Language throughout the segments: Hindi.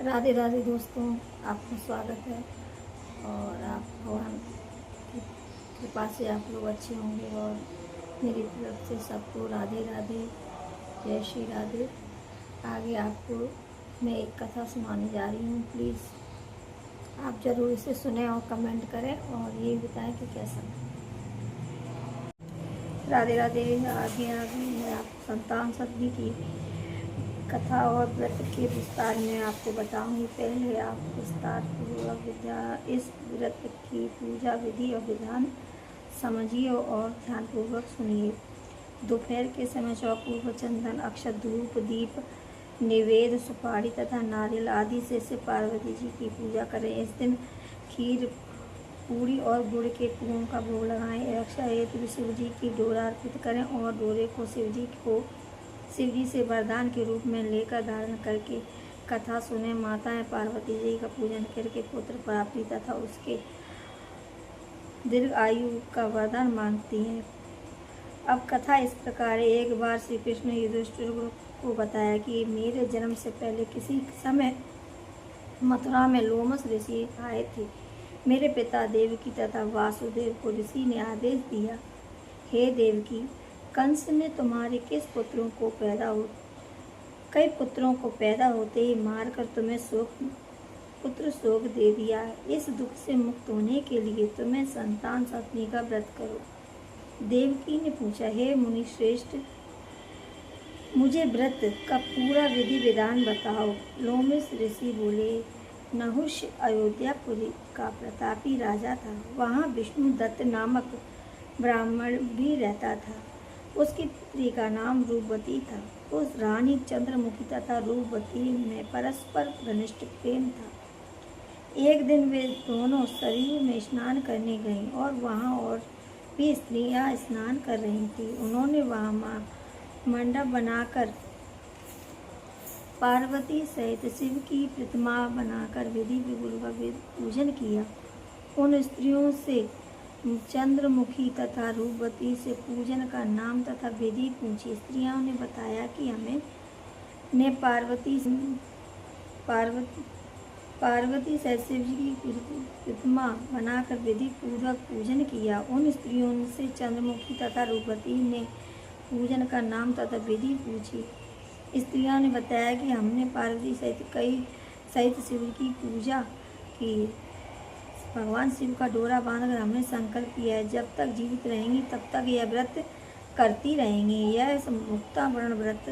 राधे राधे दोस्तों, आपका स्वागत है। और आप भगवान की कृपा से आप लोग अच्छे होंगे। और मेरी तरफ से सबको राधे राधे, जय श्री राधे। आगे आपको मैं एक कथा सुनाने जा रही हूँ। प्लीज़ आप ज़रूर इसे सुने और कमेंट करें और ये बताएं कि कैसा। राधे राधे। आगे मैं आप संतान सदी की कथा और व्रत के विस्तार में आपको बताऊंगी। पहले आप विस्तार पूर्वक इस व्रत की पूजा विधि और विधान समझिए और ध्यानपूर्वक सुनिए। दोपहर के समय चौपूर्व चंदन, अक्षत, धूप, दीप, निवेद, सुपारी तथा नारियल आदि से पार्वती जी की पूजा करें। इस दिन खीर, पूरी और गुड़ के कुओं का भोग लगाएं। रक्षा हेतु शिव जी की डोरा अर्पित करें और डोरे को शिव जी से वरदान के रूप में लेकर धारण करके कथा सुने। माताएं पार्वती जी का पूजन करके पुत्र प्राप्ति तथा उसके दीर्घ आयु का वरदान मांगती हैं। अब कथा इस प्रकार है। एक बार श्री कृष्ण युधिष्ठिर को बताया कि मेरे जन्म से पहले किसी समय मथुरा में लोमस ऋषि आए थे। मेरे पिता देवकी तथा वासुदेव को ऋषि ने आदेश दिया, हे देवकी, कंस ने तुम्हारे कई पुत्रों को पैदा होते ही मारकर तुम्हें पुत्र शोक दे दिया। इस दुख से मुक्त होने के लिए तुम्हें संतान सतनी का व्रत करो। देवकी ने पूछा, हे मुनि श्रेष्ठ, मुझे व्रत का पूरा विधि विधान बताओ। लोमस ऋषि बोले, नहुष अयोध्यापुरी का प्रतापी राजा था। वहाँ विष्णु दत्त नामक ब्राह्मण भी रहता था। उसकी पुत्री का नाम रूपवती था। उस रानी चंद्रमुखी तथा रूपवती में परस्पर घनिष्ठ प्रेम था। एक दिन वे दोनों सरयू में स्नान करने गईं और वहाँ और भी स्त्रियां स्नान कर रही थीं। उन्होंने वहाँ मंडप बनाकर पार्वती सहित शिव की प्रतिमा बनाकर विधि पूर्वक पूजन किया। उन स्त्रियों से चंद्रमुखी तथा रूपवती से पूजन का नाम तथा विधि पूछी। स्त्रियों ने बताया कि हमें ने पार्वती सहित शिव जी की प्रतिमा बनाकर विधि पूर्वक पूजन किया। उन स्त्रियों से चंद्रमुखी तथा रूपवती ने पूजन का नाम तथा विधि पूछी। स्त्रियों ने बताया कि हमने पार्वती सहित शिव की पूजा की। भगवान शिव का डोरा बांधकर हमने संकल्प किया है, जब तक जीवित रहेंगी तब तक यह व्रत करती रहेंगी। यह मुक्तावरण व्रत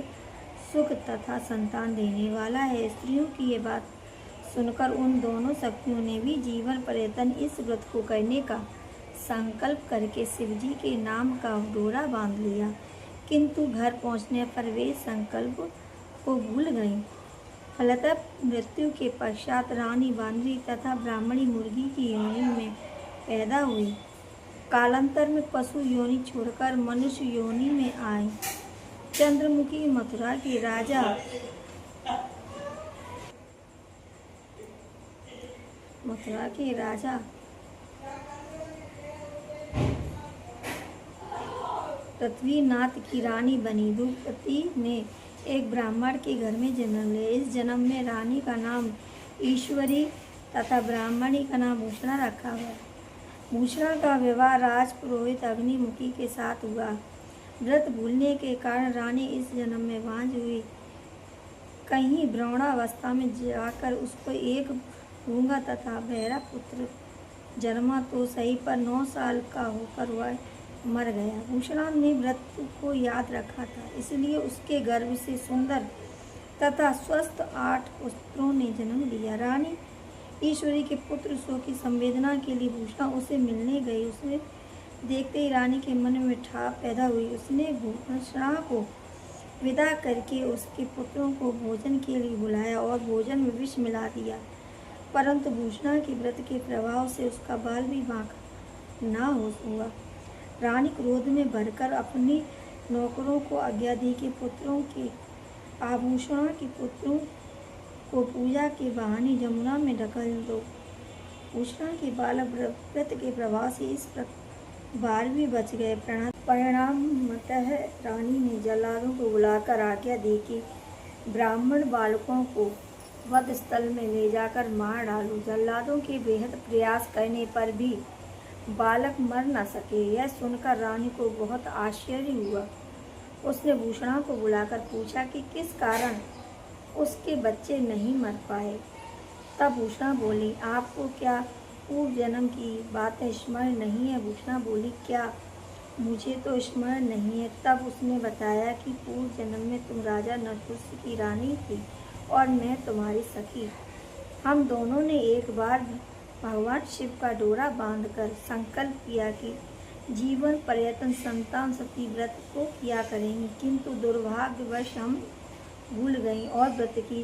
सुख तथा संतान देने वाला है। स्त्रियों की यह बात सुनकर उन दोनों शक्तियों ने भी जीवन पर्यंत इस व्रत को करने का संकल्प करके शिव जी के नाम का डोरा बांध लिया। किंतु घर पहुंचने पर वे संकल्प को भूल गईं। फलतः मृत्यु के पश्चात रानी बानरी तथा ब्राह्मणी मुर्गी की योनि में पैदा हुई। कालांतर में पशु योनि छोड़कर मनुष्य योनि में आई। चंद्रमुखी मथुरा के राजा पृथ्वीनाथ की रानी बनी। द्रौपदी ने एक ब्राह्मण के घर में जन्म लिया। इस जन्म में रानी का नाम ईश्वरी तथा ब्राह्मणी का नाम भूषणा रखा गया। भूषणा का विवाह राजपुरोहित अग्निमुखी के साथ हुआ। व्रत भूलने के कारण रानी इस जन्म में बांझ हुई। कहीं ब्रह्मणावस्था में जाकर उसको एक गूंगा तथा बहरा पुत्र जन्मा तो सही, पर 9 साल का होकर वह मर गया। भूषणा ने व्रत को याद रखा था, इसलिए उसके गर्भ से सुंदर तथा स्वस्थ 8 पुत्रों ने जन्म लिया। रानी ईश्वरी के पुत्र शोक की संवेदना के लिए भूषणा उसे मिलने गई। उसे देखते ही रानी के मन में ठाह पैदा हुई। उसने भूषणा को विदा करके उसके पुत्रों को भोजन के लिए बुलाया और भोजन में विष मिला दिया। परंतु भूषणा के व्रत के प्रभाव से उसका बाल भी बांका न हुआ। रानी क्रोध में भरकर अपनी नौकरों को आज्ञा दी कि पुत्रों के आभूषण के पुत्रों को पूजा के बहाने जमुना में ढकेल दो। भूषणा के बाल व्रत के प्रभाव से इस बार भी बच गए। परिणामतः रानी ने जल्लादों को बुलाकर आज्ञा दी कि ब्राह्मण बालकों को वध स्थल में ले जाकर मार डालूं। जल्लादों के बेहद प्रयास करने पर भी बालक मर न सके। यह सुनकर रानी को बहुत आश्चर्य हुआ। उसने भूषणा को बुलाकर पूछा कि किस कारण उसके बच्चे नहीं मर पाए। तब भूषणा बोली, आपको क्या पूर्व जन्म की बातें स्मरण नहीं है? भूषणा बोली, क्या? मुझे तो स्मरण नहीं है। तब उसने बताया कि पूर्व जन्म में तुम राजा नरकुश की रानी थी और मैं तुम्हारी सखी। हम दोनों ने एक बार भगवान शिव का डोरा बांधकर संकल्प किया कि जीवन पर्यटन संतान सती व्रत को किया करेंगे, किंतु दुर्भाग्यवश हम भूल गईं और व्रत की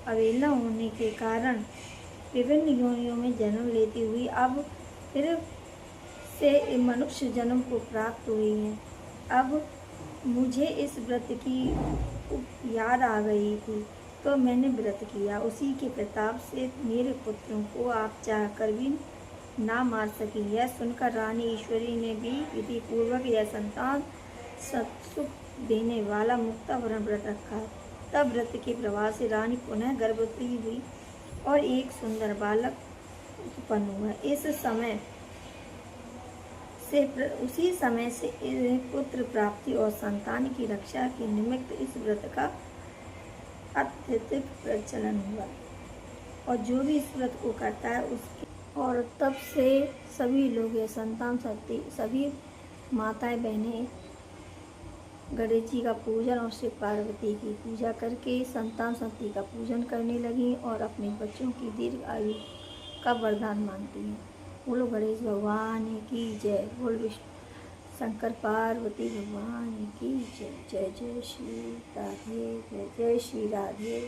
अवहेलना होने के कारण विभिन्न योनियों में जन्म लेती हुई अब फिर से मनुष्य जन्म को प्राप्त हुई है। अब मुझे इस व्रत की याद आ गई थी तो मैंने व्रत किया। उसी के प्रताप से मेरे पुत्रों को आप चाहकर भी ना मार सकी। यह सुनकर रानी ईश्वरी ने भी विधि पूर्वक यह संतान सुख देने वाला मुक्तावरण व्रत रखा। तब व्रत के प्रभाव से रानी पुनः गर्भवती हुई और एक सुंदर बालक उत्पन्न हुआ। उसी समय से पुत्र प्राप्ति और संतान की रक्षा के निमित्त इस व्रत का अत्यधिक प्रचलन हुआ और जो भी इस व्रत को करता है उसके और तब से सभी लोग ये संतान शक्ति सभी माताएं बहनें गणेश जी का पूजन और शिव पार्वती की पूजा करके संतान शक्ति का पूजन करने लगी और अपने बच्चों की दीर्घ आयु का वरदान मांगती हैं। बोलो गणेश भगवान की जय। बोल विष्णु शंकर पार्वती भगवान की जय। जय जय श्री राधे, जय जय श्री राधे।